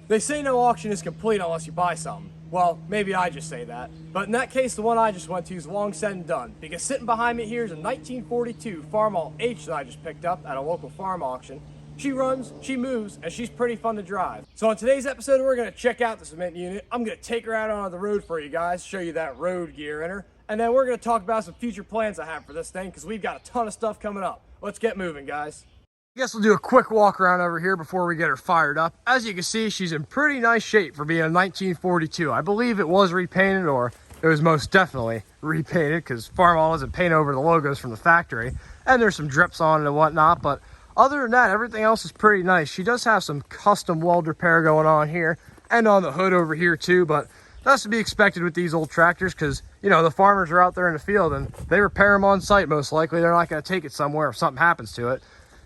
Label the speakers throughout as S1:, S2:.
S1: They say no auction is complete unless you buy something. Well, maybe I just say that. But in that case, the one I just went to is long said and done. Because sitting behind me here is a 1942 Farmall H that I just picked up at a local farm auction. She runs, she moves, and she's pretty fun to drive. So on today's episode, we're going to check out the cement unit. I'm going to take her out on the road for you guys, show you that road gear in her. And then we're going to talk about some future plans I have for this thing because we've got a ton of stuff coming up. Let's get moving, guys. I guess we'll do a quick walk around over here before we get her fired up. As you can see, she's in pretty nice shape for being a 1942. I believe it was repainted, or it was most definitely repainted, because Farmall doesn't paint over the logos from the factory. And there's some drips on it and whatnot, but other than that, everything else is pretty nice. She does have some custom weld repair going on here and on the hood over here too, but that's to be expected with these old tractors because, you know, the farmers are out there in the field and they repair them on site most likely. They're not going to take it somewhere if something happens to it.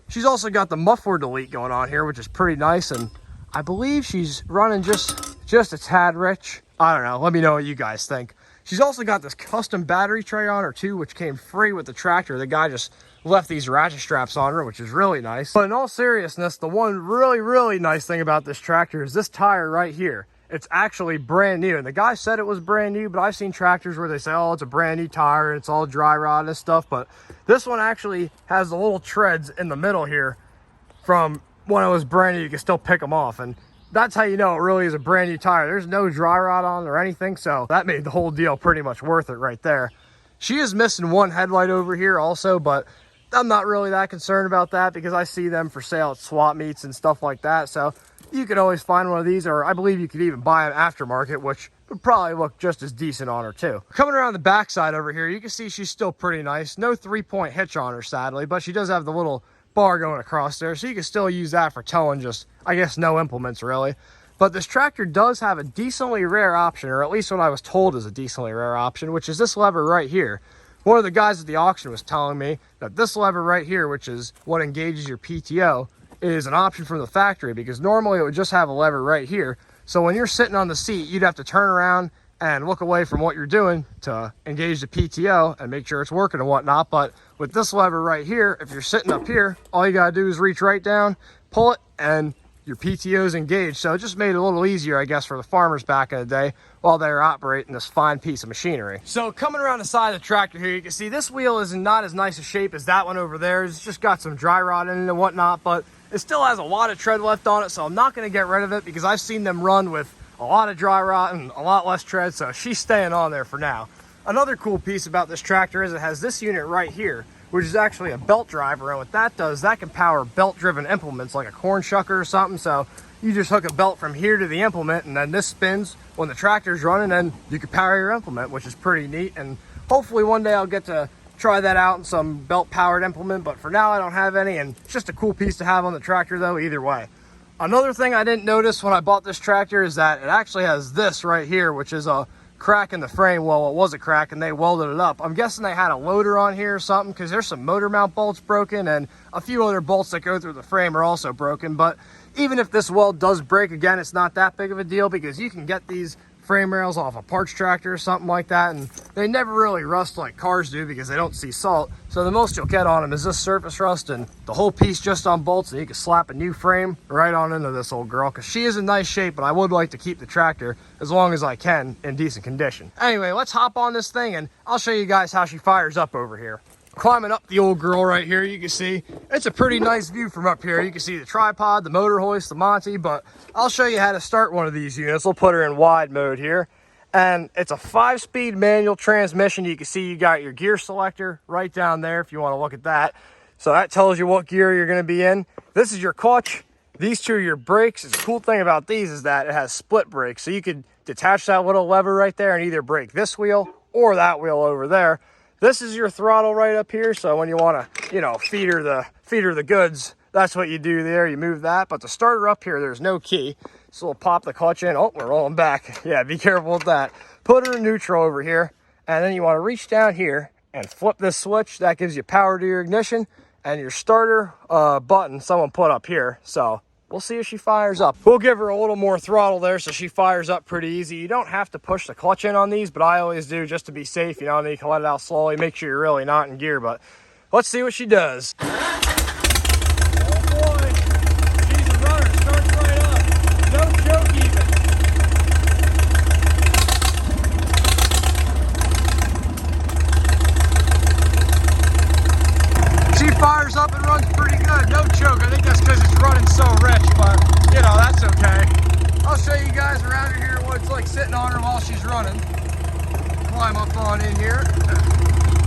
S1: She's also got the muffler delete going on here, which is pretty nice, and I believe she's running just a tad rich. I don't know. Let me know what you guys think. She's also got this custom battery tray on her too, which came free with the tractor. The guy just left these ratchet straps on her, which is really nice. But in all seriousness, the one really nice thing about this tractor is this tire right here. It's actually brand new, and the guy said it was brand new, but I've seen tractors where they say, oh, it's a brand new tire and it's all dry rot and stuff, but this one actually has the little treads in the middle here from when it was brand new. You can still pick them off, and that's how you know it really is a brand new tire. There's no dry rot on it or anything, so that made the whole deal pretty much worth it right there. She is missing one headlight over here also, but I'm not really that concerned about that because I see them for sale at swap meets and stuff like that, so you could always find one of these, or I believe you could even buy an aftermarket, which would probably look just as decent on her too. Coming around the backside over here, you can see she's still pretty nice. No 3-point hitch on her, sadly, but she does have the little bar going across there, so you can still use that for towing, just, I guess, no implements really. But this tractor does have a decently rare option, or at least what I was told is a decently rare option, which is this lever right here. One of the guys at the auction was telling me that this lever right here, which is what engages your PTO, is an option from the factory, because normally it would just have a lever right here. So when you're sitting on the seat, you'd have to turn around and look away from what you're doing to engage the PTO and make sure it's working and whatnot. But with this lever right here, if you're sitting up here, all you gotta do is reach right down, pull it, and your PTO is engaged. So it just made it a little easier, I guess, for the farmers back in the day while they were operating this fine piece of machinery. So coming around the side of the tractor here, you can see this wheel is in not as nice a shape as that one over there. It's just got some dry rot in it and whatnot, but it still has a lot of tread left on it, so I'm not going to get rid of it because I've seen them run with a lot of dry rot and a lot less tread, so she's staying on there for now. Another cool piece about this tractor is it has this unit right here, which is actually a belt driver, and what that does, that can power belt-driven implements like a corn shucker or something. So you just hook a belt from here to the implement, and then this spins when the tractor's running, and you can power your implement, which is pretty neat. And hopefully one day I'll get to try that out in some belt-powered implement, but for now I don't have any, and it's just a cool piece to have on the tractor though, either way. Another thing I didn't notice when I bought this tractor is that it actually has this right here, which is a crack in the frame. Well, it was a crack and they welded it up. I'm guessing they had a loader on here or something, because there's some motor mount bolts broken and a few other bolts that go through the frame are also broken. But even if this weld does break, again, it's not that big of a deal because you can get these frame rails off a parts tractor or something like that, and they never really rust like cars do because they don't see salt. So the most you'll get on them is this surface rust, and the whole piece just on bolts, and you can slap a new frame right on into this old girl, because she is in nice shape, but I would like to keep the tractor as long as I can in decent condition. Anyway, let's hop on this thing and I'll show you guys how she fires up over here. Climbing up the old girl right here, you can see it's a pretty nice view from up here. You can see the tripod, the motor hoist, the Monty, but I'll show you how to start one of these units. We'll put her in wide mode here, and it's a 5-speed manual transmission. You can see you got your gear selector right down there if you want to look at that. So that tells you what gear you're going to be in. This is your clutch. These two are your brakes. The cool thing about these is that it has split brakes, so you could detach that little lever right there and either brake this wheel or that wheel over there. This is your throttle right up here, so when you want to, you know, feed her the goods, that's what you do there. You move that. But to start her up here, there's no key, so we'll pop the clutch in. Oh, we're rolling back. Yeah, be careful with that. Put her in neutral over here, and then you want to reach down here and flip this switch. That gives you power to your ignition, and your starter button someone put up here. So we'll see if she fires up. We'll give her a little more throttle there so she fires up pretty easy. You don't have to push the clutch in on these, but I always do just to be safe. You know, you can let it out slowly, make sure you're really not in gear, but let's see what she does. Oh boy, she's a runner, starts right up. No joke just like sitting on her while she's running. Climb up on in here.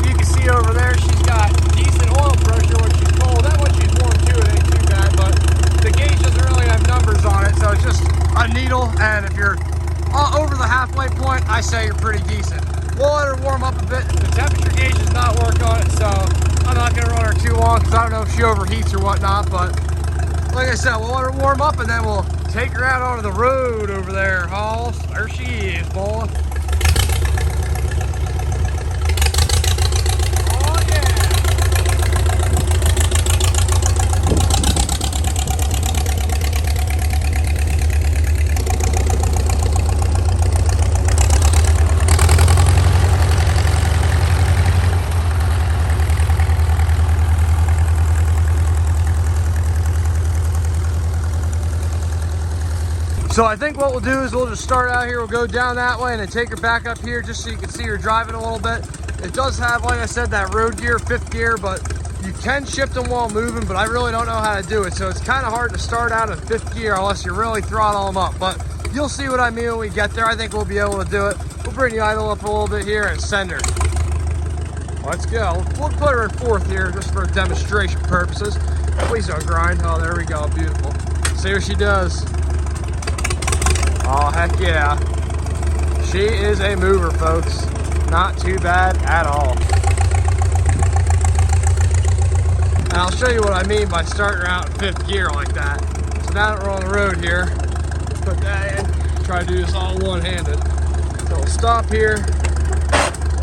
S1: You can see over there she's got decent oil pressure when she's cold. That when she's warm too, it ain't too bad, but the gauge doesn't really have numbers on it, so it's just a needle, and if you're over the halfway point, I say you're pretty decent. We'll let her warm up a bit. The temperature gauge does not work on it, so I'm not going to run her too long because I don't know if she overheats or whatnot, but like I said, we'll let her warm up and then we'll take her out onto the road over there. Oh, there she is, boy. So I think what we'll do is we'll just start out here, we'll go down that way and then take her back up here just so you can see her driving a little bit. It does have, like I said, that road gear, 5th gear, but you can shift them while moving, but I really don't know how to do it. So it's kind of hard to start out in 5th gear unless you really throttle them up, but you'll see what I mean when we get there. I think we'll be able to do it. We'll bring the idle up a little bit here and send her. Let's go. We'll put her in 4th here just for demonstration purposes. Please don't grind. Oh, there we go. Beautiful. See what she does. Oh, heck yeah. She is a mover, folks. Not too bad at all. And I'll show you what I mean by starting out in 5th gear like that. So now that we're on the road here, let's put that in. Try to do this all one-handed. So we'll stop here.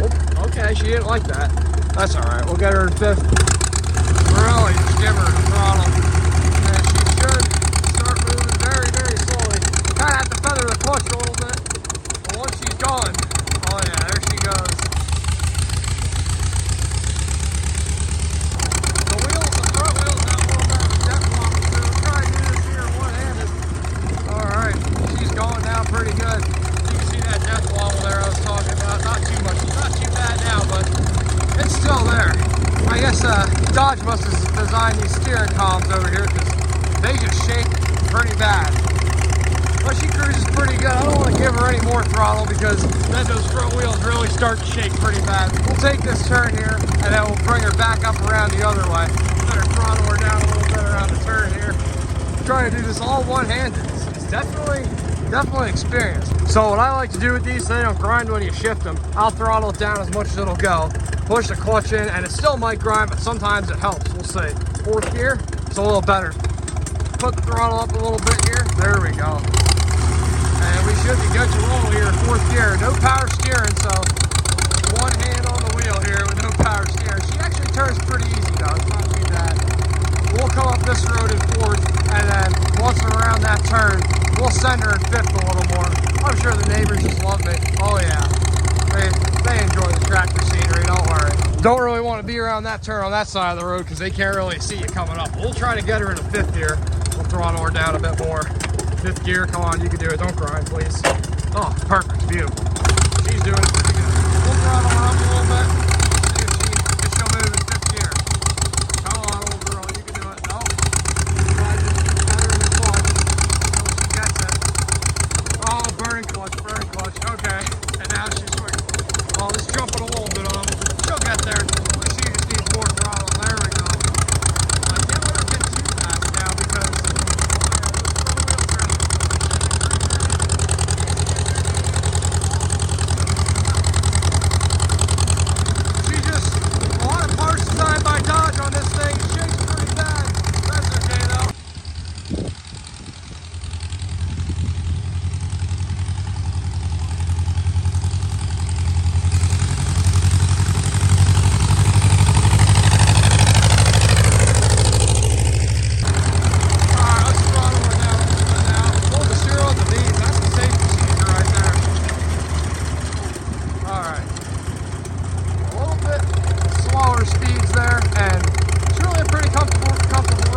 S1: Oh, okay, she didn't like that. That's all right. We'll get her in 5th. Really, just give her the throttle. And she should start moving very, very slowly. Kind of have to feather the clutch a little bit. But once she's going, oh yeah, there she goes. The wheels, the front wheels have a little bit of a depth lock, so we'll try to do this here one-handed. Alright, she's going now pretty good. You can see that depth wobble there I was talking about. Not too much, not too bad now, but it's still there. I guess Dodge must have designed these steering columns over here because they just shake pretty bad. But she cruises pretty good. I don't want to give her any more throttle because then those front wheels really start to shake pretty bad. We'll take this turn here and then we'll bring her back up around the other way. Better throttle her down a little bit around the turn here. Trying to do this all one-handed. It's definitely experience. So what I like to do with these, so they don't grind when you shift them, I'll throttle it down as much as it'll go. Push the clutch in and it still might grind, but sometimes it helps. We'll see. 4th gear, it's a little better. Put the throttle up a little bit here. There we go. And we should be good to roll here, 4th gear. No power steering, so one hand on the wheel here with no power steering. She actually turns pretty easy though, it's not too bad. We'll come up this road in 4th, and then once we're around that turn, we'll send her in 5th a little more. I'm sure the neighbors just love me. Oh yeah, they enjoy the tractor scenery, don't worry. Don't really want to be around that turn on that side of the road because they can't really see you coming up. We'll try to get her in a 5th gear. We'll throttle her down a bit more. 5th gear, come on, you can do it. Don't grind, please. Oh, perfect, beautiful. She's doing it pretty good. We'll throttle her up a little bit. See if she'll move in 5th gear. Come on, little girl, you can do it. No. Try to just get her in the clutch until she gets it. Oh, burning clutch. Okay. And now she's swinging. Oh, this jumping a little bit on her. She'll get there. She just needs more throttle. There we go. I can't let her get too fast now because a lot of parts designed by Dodge on this thing. It shakes pretty bad. That's okay though. Alright, let's throttle her down a little bit now. Pull the steer on the knees. That's the safety seizure right there. Alright. A little bit slower speeds there, and it's really a pretty comfortable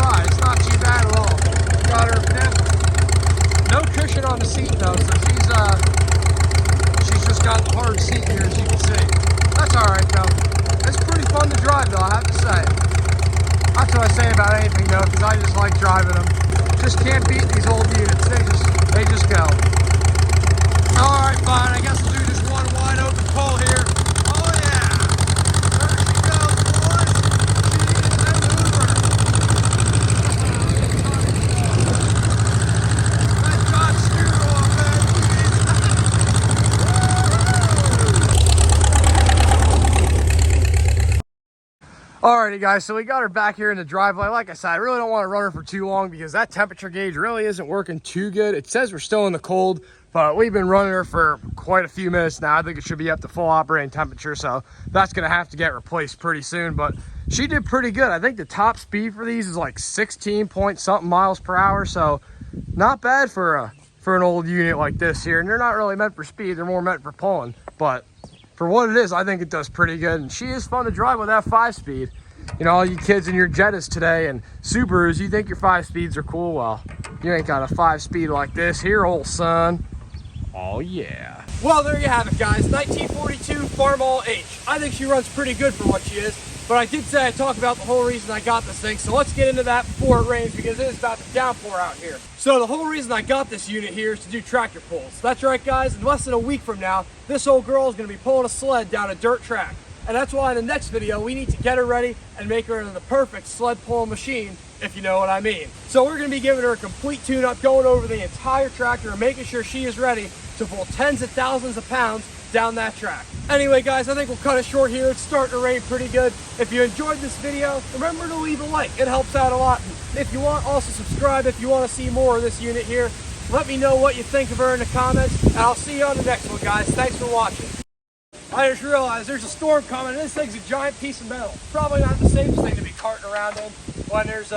S1: ride. It's not too bad at all. Got her no cushion on the seat though, so she's just got the hard seat here, as you can see. That's all right though. It's pretty fun to drive though, I have to say. That's what I say about anything though, because I just like driving them. Just can't beat these old units. They just go. All Alrighty guys, so we got her back here in the driveway. Like I said, I really don't want to run her for too long because that temperature gauge really isn't working too good. It says we're still in the cold, but we've been running her for quite a few minutes now. I think it should be up to full operating temperature, so that's going to have to get replaced pretty soon. But she did pretty good. I think the top speed for these is like 16 point something miles per hour, so not bad for an old unit like this here. And they're not really meant for speed, they're more meant for pulling. But for what it is, I think it does pretty good. And she is fun to drive with that 5-speed. You know, all you kids in your Jettas today and Subarus, you think your 5-speeds are cool. Well, you ain't got a 5-speed like this here, old son. Oh, yeah. Well, there you have it, guys. 1942 Farmall H. I think she runs pretty good for what she is. But I did say I'd talk about the whole reason I got this thing. So let's get into that before it rains, because it is about to downpour out here. So the whole reason I got this unit here is to do tractor pulls. That's right, guys. In less than a week from now, this old girl is going to be pulling a sled down a dirt track. And that's why in the next video, we need to get her ready and make her into the perfect sled pulling machine, if you know what I mean. So we're going to be giving her a complete tune-up, going over the entire tractor and making sure she is ready to pull tens of thousands of pounds down that track. Anyway, guys, I think we'll cut it short here. It's starting to rain pretty good. If you enjoyed this video, remember to leave a like. It helps out a lot. And if you want, also subscribe if you want to see more of this unit here. Let me know what you think of her in the comments, and I'll see you on the next one, guys. Thanks for watching. I just realized there's a storm coming, and this thing's a giant piece of metal. Probably not the safest thing to be carting around in when there's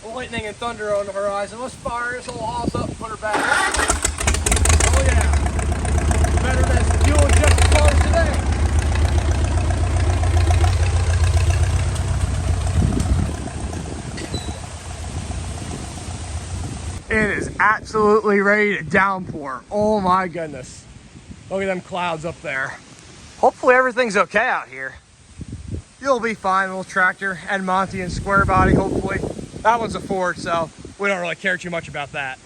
S1: lightning and thunder on the horizon. Let's fire this whole house up and put her back. Oh yeah. Better than fuel injected cars today. It is absolutely ready to downpour. Oh my goodness. Look at them clouds up there. Hopefully everything's okay out here. You'll be fine, little tractor, and Monty and square body, hopefully. That one's a Ford, so we don't really care too much about that.